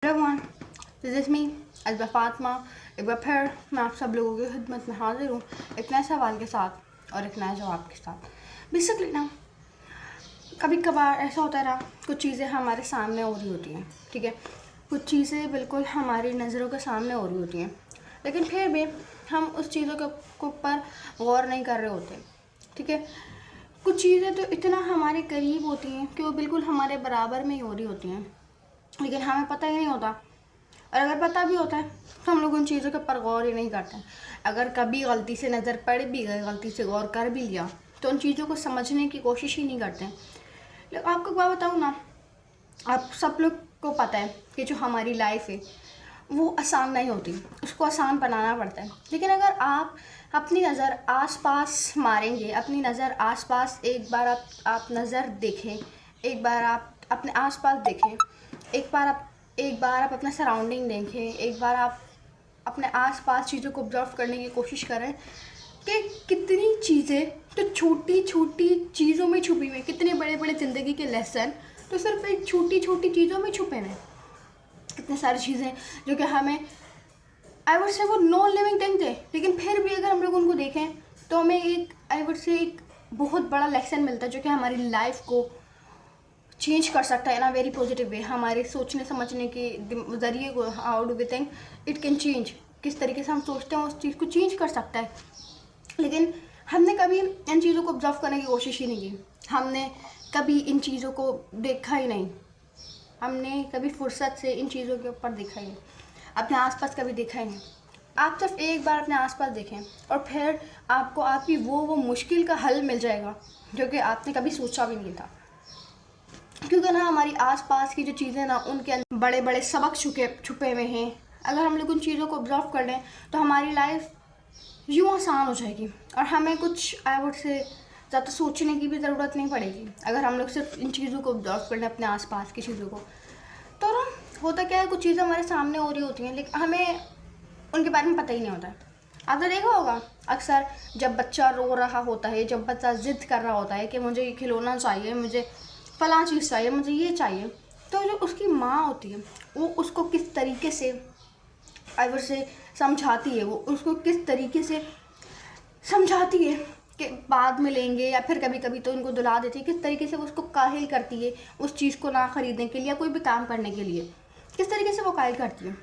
Everyone, this is me Ajba Fatima. एक बार फिर मैं आप सब लोगों की खिदमत में हाजिर हूँ एक नए सवाल के साथ और एक नए जवाब के साथ। बेसिकली ना, कभी कभार ऐसा होता है ना, कुछ चीज़ें हमारे सामने हो रही होती हैं, ठीक है। कुछ चीज़ें बिल्कुल हमारी नज़रों के सामने हो रही होती हैं, लेकिन फिर भी हम उस चीज़ों के ऊपर गौर नहीं कर रहे होते, ठीक है। कुछ चीज़ें तो इतना हमारे करीब होती हैं कि वो बिल्कुल हमारे बराबर में ही हो रही होती हैं, लेकिन हमें पता ही नहीं होता। और अगर पता भी होता है तो हम लोग उन चीज़ों के ऊपर गौर ही नहीं करते। अगर कभी गलती से नज़र पड़ भी गई, गलती से गौर कर भी लिया, तो उन चीज़ों को समझने की कोशिश ही नहीं करते। लेकिन आपको क्या बताऊँ ना, आप सब लोग को पता है कि जो हमारी लाइफ है वो आसान नहीं होती, उसको आसान बनाना पड़ता है। लेकिन अगर आप अपनी नज़र आसपास मारेंगे, अपनी नज़र आसपास एक बार आप नज़र देखें, एक बार आप अपने आसपास देखें, एक बार आप अपना सराउंडिंग देखें, एक बार आप अपने आसपास चीज़ों को ऑब्जर्व करने की कोशिश करें कि कितनी चीज़ें तो छोटी छोटी चीज़ों में छुपी हुई, कितने बड़े बड़े ज़िंदगी के लेसन तो सिर्फ एक छोटी छोटी चीज़ों में छुपे हैं। कितने सारी चीज़ें जो कि हमें आई वुड से वो नॉन लिविंग थिंग थे, लेकिन फिर भी अगर हम लोग उनको देखें तो हमें एक बहुत बड़ा लेसन मिलता है जो कि हमारी लाइफ को चेंज कर सकता है इन अ वेरी पॉजिटिव वे। हमारे सोचने समझने के ज़रिए को, how do we think it can change, किस तरीके से हम सोचते हैं उस चीज़ को चेंज कर सकता है। लेकिन हमने कभी इन चीज़ों को ऑब्जर्व करने की कोशिश ही नहीं की, हमने कभी इन चीज़ों को देखा ही नहीं, हमने कभी फुर्सत से इन चीज़ों के ऊपर देखा ही नहीं, अपने आसपास कभी देखा ही नहीं। आप सिर्फ एक बार अपने आसपास देखें और फिर आपको आपकी वो मुश्किल का हल मिल जाएगा जो कि आपने कभी सोचा भी नहीं था। क्योंकि ना हमारी आसपास की जो चीज़ें ना, उनके अंदर बड़े बड़े सबक छुपे हुए हैं। अगर हम लोग उन चीज़ों को ऑब्जर्व कर लें तो हमारी लाइफ यूँ आसान हो जाएगी और हमें कुछ आई वुड से ज़्यादा सोचने की भी ज़रूरत नहीं पड़ेगी। अगर हम लोग सिर्फ इन चीज़ों को ऑब्जर्व कर लें, अपने आसपास की चीज़ों को, तो ना होता क्या है, कुछ चीज़ें हमारे सामने हो रही होती हैं लेकिन हमें उनके बारे में पता ही नहीं होता है। आपने देखा होगा अक्सर जब बच्चा रो रहा होता है, जब बच्चा ज़िद कर रहा होता है कि मुझे ये खिलौना चाहिए, मुझे फलां चीज़ चाहिए, मुझे ये चाहिए, तो जो उसकी माँ होती है वो उसको किस तरीके से आई वुड से समझाती है, वो उसको किस तरीके से समझाती है कि बाद में लेंगे, या फिर कभी कभी तो उनको दुला देती है, किस तरीके से वो उसको काहिल करती है उस चीज़ को ना ख़रीदने के लिए या कोई भी काम करने के लिए, किस तरीके से वो काहिल करती है।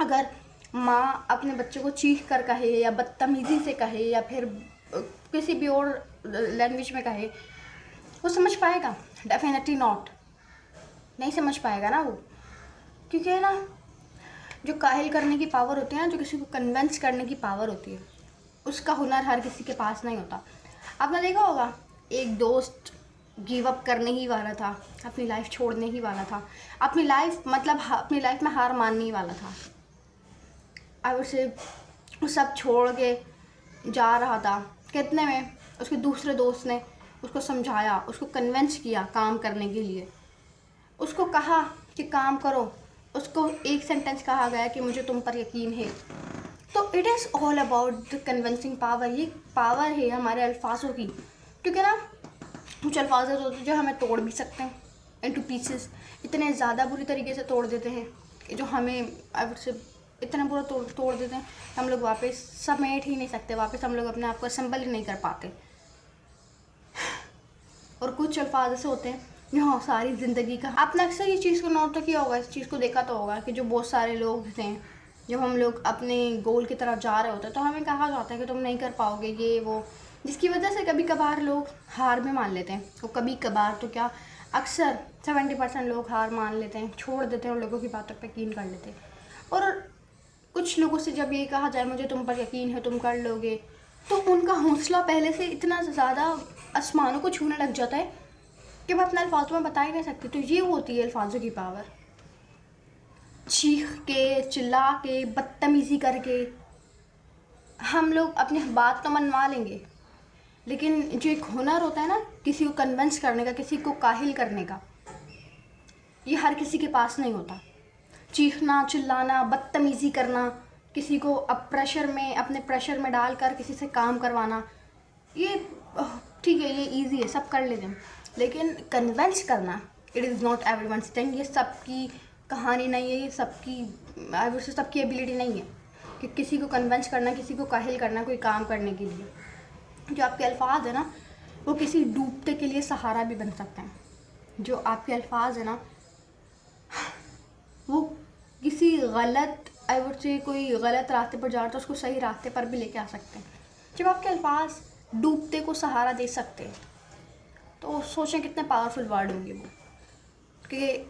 अगर माँ अपने बच्चे को चीख कर कहे या बदतमीज़ी से कहे या फिर किसी भी और लैंग्वेज में कहे, वो समझ पाएगा? डेफिनेटली नॉट, नहीं समझ पाएगा ना वो। क्योंकि है ना, जो काहिल करने की पावर होती है ना, जो किसी को कन्विंस करने की पावर होती है, उसका हुनर हर किसी के पास नहीं होता। आपने देखा होगा एक दोस्त गिव अप करने ही वाला था, अपनी लाइफ छोड़ने ही वाला था, अपनी लाइफ में हार मानने ही वाला था। अब उसे वो सब छोड़ के जा रहा था, कितने में उसके दूसरे दोस्त ने उसको समझाया, उसको कन्विंस किया काम करने के लिए, उसको कहा कि काम करो, उसको एक सेंटेंस कहा गया कि मुझे तुम पर यकीन है। तो it is all about the convincing power. ये पावर है हमारे अल्फाजों की, क्योंकि ना कुछ अल्फाज होते हैं जो हमें तोड़ भी सकते हैं इनटू पीसेस, इतने ज़्यादा बुरी तरीके से तोड़ देते हैं कि जो हमें आई वुड से इतना बुरा तोड़ देते हैं, हम लोग वापस समेट ही नहीं सकते, वापस हम लोग अपने आप को असेंबल ही नहीं कर पाते। और कुछ अल्फाज ऐसे होते हैं जो सारी ज़िंदगी का, आपने अक्सर ये चीज़ को नोट तो किया होगा, इस चीज़ को देखा तो होगा कि जो बहुत सारे लोग थे, जब हम लोग अपने गोल की तरफ जा रहे होते हैं तो हमें कहा जाता है कि तुम नहीं कर पाओगे ये वो, जिसकी वजह से कभी कभार लोग हार भी मान लेते हैं। तो कभी कभार तो क्या, अक्सर 70% लोग हार मान लेते हैं, छोड़ देते हैं, उन लोगों की बातों पर यकीन कर लेते हैं। और कुछ लोगों से जब ये कहा जाए मुझे तुम पर यकीन है, तुम कर लोगे, तो उनका हौसला पहले से इतना ज़्यादा आसमानों को छूने लग जाता है कि मैं अपने अल्फाजों में बता ही नहीं सकती। तो ये होती है अल्फाजों की पावर। चीख के, चिल्ला के, बदतमीज़ी करके हम लोग अपनी बात तो मनवा लेंगे, लेकिन जो एक हुनर होता है ना किसी को कन्विंस करने का, किसी को काहिल करने का, ये हर किसी के पास नहीं होता। चीखना, चिल्लाना, बदतमीज़ी करना, किसी को अपने प्रेशर में डालकर किसी से काम करवाना, ये ठीक है, ये इजी है, सब कर लेते हैं। लेकिन कन्विंस करना, it is not everyone's thing. ये सबकी कहानी नहीं है, ये सबकी आई वुड से सबकी एबिलिटी नहीं है कि किसी को कन्विंस करना, किसी को काहिल करना कोई काम करने के लिए। जो आपके अल्फाज है ना, वो किसी डूबते के लिए सहारा भी बन सकते हैं। जो आपके अल्फाज है ना, वो किसी गलत आई वुड से कोई गलत रास्ते पर जा रहा था उसको सही रास्ते पर भी लेके आ सकते हैं। जब आपके अल्फाज डूबते को सहारा दे सकते हैं तो सोचें कितने पावरफुल वर्ड होंगे वो। कि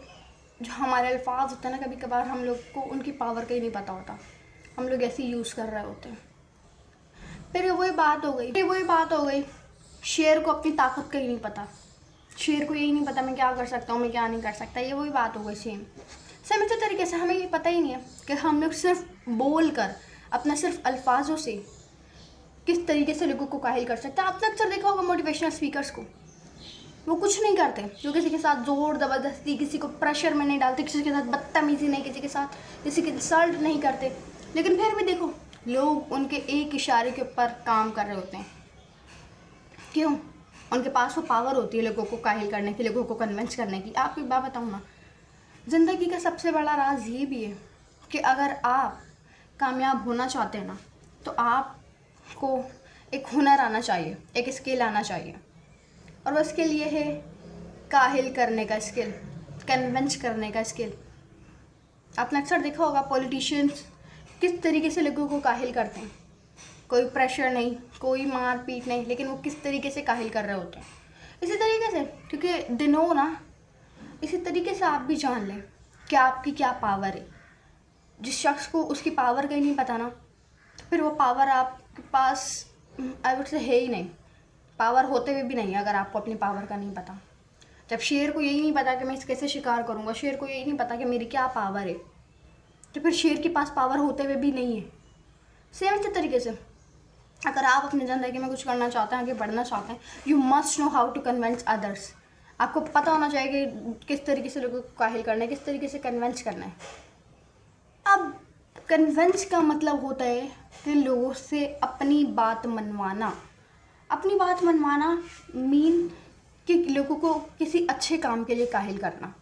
जो हमारे अल्फाज होते हैं ना, कभी कभार हम लोग को उनकी पावर का ही नहीं पता होता, हम लोग ऐसे ही यूज़ कर रहे होते हैं। फिर वही बात हो गई शेर को अपनी ताकत का ही नहीं पता। शेर को यही नहीं पता मैं क्या कर सकता हूँ, मैं क्या नहीं कर सकता। ये वही बात हो गई सेम इसी तरीके से हमें ये पता ही नहीं है कि हम लोग सिर्फ बोल कर अपना सिर्फ अल्फाजों से किस तरीके से लोगों को काहिल कर सकते हैं। आपने अक्सर देखा होगा मोटिवेशनल स्पीकर्स को, वो कुछ नहीं करते, जो किसी के साथ ज़ोर ज़बरदस्ती, किसी को प्रेशर में नहीं डालते, किसी के साथ बदतमीज़ी नहीं, किसी के साथ किसी की इंसल्ट नहीं करते, लेकिन फिर भी देखो लोग उनके एक इशारे के ऊपर काम कर रहे होते हैं। क्यों? उनके पास वो पावर होती है लोगों को काहिल करने की, लोगों को कन्विंस करने की। आपको एक बात बताऊँ ना, ज़िंदगी का सबसे बड़ा राज ये भी है कि अगर आप कामयाब होना चाहते हैं ना, तो आपको एक हुनर आना चाहिए, एक स्किल आना चाहिए। और वो स्किल ये है काहिल करने का स्किल, कन्विंस करने का स्किल। आपने अक्सर देखा होगा पॉलिटिशियंस किस तरीके से लोगों को काहिल करते हैं। कोई प्रेशर नहीं, कोई मार पीट नहीं, लेकिन वो किस तरीके से काहिल कर रहे होते हैं। इसी तरीके से, क्योंकि दिनों ना इसी तरीके से आप भी जान लें कि आपकी क्या पावर है। जिस शख्स को उसकी पावर का ही नहीं पता ना, फिर वो पावर आपके पास आई वुड से है ही नहीं, पावर होते हुए भी नहीं अगर आपको अपनी पावर का नहीं पता। जब शेर को यही नहीं पता कि मैं इस कैसे शिकार करूँगा, शेर को यही नहीं पता कि मेरी क्या पावर है, तो फिर शेर के पास पावर होते हुए भी नहीं है। सेम इसी तरीके से अगर आप अपनी ज़िंदगी में कुछ करना चाहते हैं, आगे बढ़ना चाहते हैं, you must know how to convince others. आपको पता होना चाहिए कि किस तरीके से लोगों को काहिल करना है, किस तरीके से कन्विंस करना है। अब कन्विंस का मतलब होता है कि लोगों से अपनी बात मनवाना। अपनी बात मनवाना मीन कि लोगों को किसी अच्छे काम के लिए काहिल करना,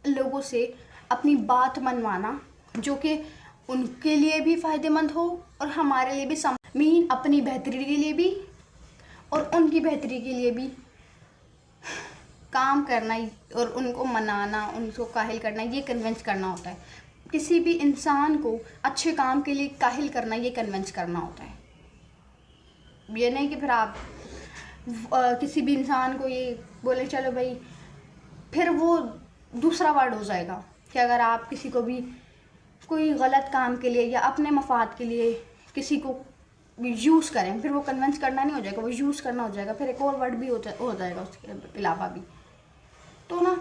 लोगों से अपनी बात मनवाना जो कि उनके लिए भी फ़ायदेमंद हो और हमारे लिए भी मीन अपनी बेहतरी के लिए भी और उनकी बेहतरी के लिए भी काम करना और उनको मनाना, उनको काहिल करना, ये कन्विंस करना होता है। किसी भी इंसान को अच्छे काम के लिए काहिल करना, ये कन्विंस करना होता है। ये नहीं कि फिर आप किसी भी इंसान को ये बोले चलो भाई, फिर वो दूसरा वर्ड हो जाएगा कि अगर आप किसी को भी कोई गलत काम के लिए या अपने मफाद के लिए किसी को यूज़ करें, फिर वो कन्विंस करना नहीं हो जाएगा, वो यूज़ करना हो जाएगा। फिर एक और वर्ड भी हो जाएगा उसके अलावा भी। तो ना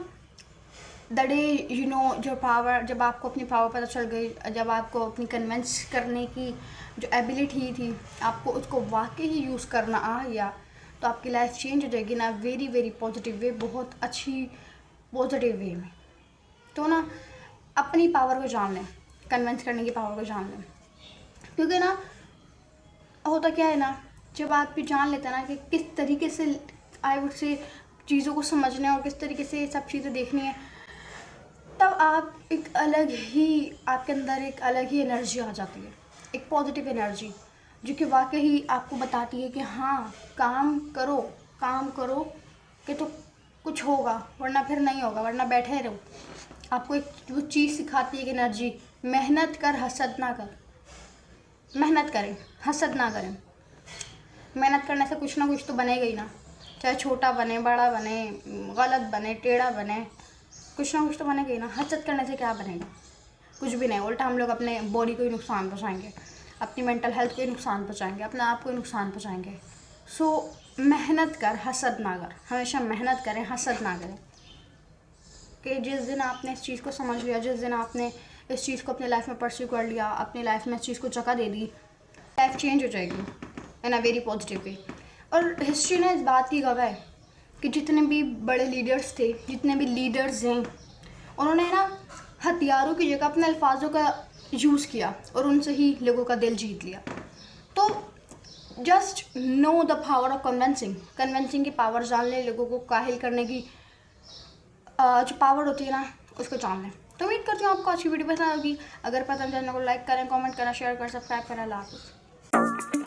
द डे यू नो जो पावर, जब आपको अपनी पावर पता चल गई, जब आपको अपनी कन्विंस करने की जो एबिलिटी थी, आपको उसको वाकई ही यूज़ करना आ गया, तो आपकी लाइफ चेंज हो जाएगी ना वेरी वेरी पॉजिटिव वे, बहुत अच्छी पॉजिटिव वे में। तो ना अपनी पावर को जान लें, कन्विंस करने की पावर को जान लें। क्योंकि ना होता क्या है ना, जब आप भी जान लेते हैं ना कि किस तरीके से आई वुड से चीज़ों को समझना है और किस तरीके से सब चीज़ें देखनी है, तब आप एक अलग ही, आपके अंदर एक अलग ही एनर्जी आ जाती है, एक पॉजिटिव एनर्जी जो कि वाकई ही आपको बताती है कि हाँ काम करो कि तो कुछ होगा, वरना फिर नहीं होगा, वरना बैठे रहो। आपको एक वो चीज़ सिखाती है कि एनर्जी, मेहनत कर, हसद ना कर। मेहनत करें, हसद ना करें। मेहनत करने से कुछ ना कुछ तो बनेगा ही ना, चाहे छोटा बने, बड़ा बने, गलत बने, टेढ़ा बने, कुछ ना कुछ तो बनेगा ही ना। हसद करने से क्या बनेगा? कुछ भी नहीं, उल्टा हम लोग अपने बॉडी को ही नुकसान पहुँचाएंगे, अपनी मेंटल हेल्थ को ही नुकसान पहुँचाएंगे, अपने आप को ही नुकसान पहुँचाएंगे। सो मेहनत कर, हसद ना कर। हमेशा मेहनत करें, हसद ना करें। कि जिस दिन आपने इस चीज़ को समझ लिया, जिस दिन आपने इस चीज़ को अपनी लाइफ में परस्यू कर लिया, अपनी लाइफ में इस चीज़ को जगह दे दी, लाइफ चेंज हो जाएगी इन अ वेरी पॉजिटिव वे। और हिस्ट्री ने इस बात की गवाह है कि जितने भी बड़े लीडर्स थे, जितने भी लीडर्स हैं, उन्होंने ना हथियारों की जगह अपने अल्फाजों का यूज़ किया और उनसे ही लोगों का दिल जीत लिया। तो just know the power of convincing की पावर जान ले, लोगों को काहिल करने की जो पावर होती है ना, उसको जान लें। तो उम्मीद करती हूँ आपको अच्छी वीडियो पसंद होगी। अगर पसंद है तो लाइक करें, कमेंट करें, शेयर करें, सब्सक्राइब करें। अल्लाह हाफ़िज़।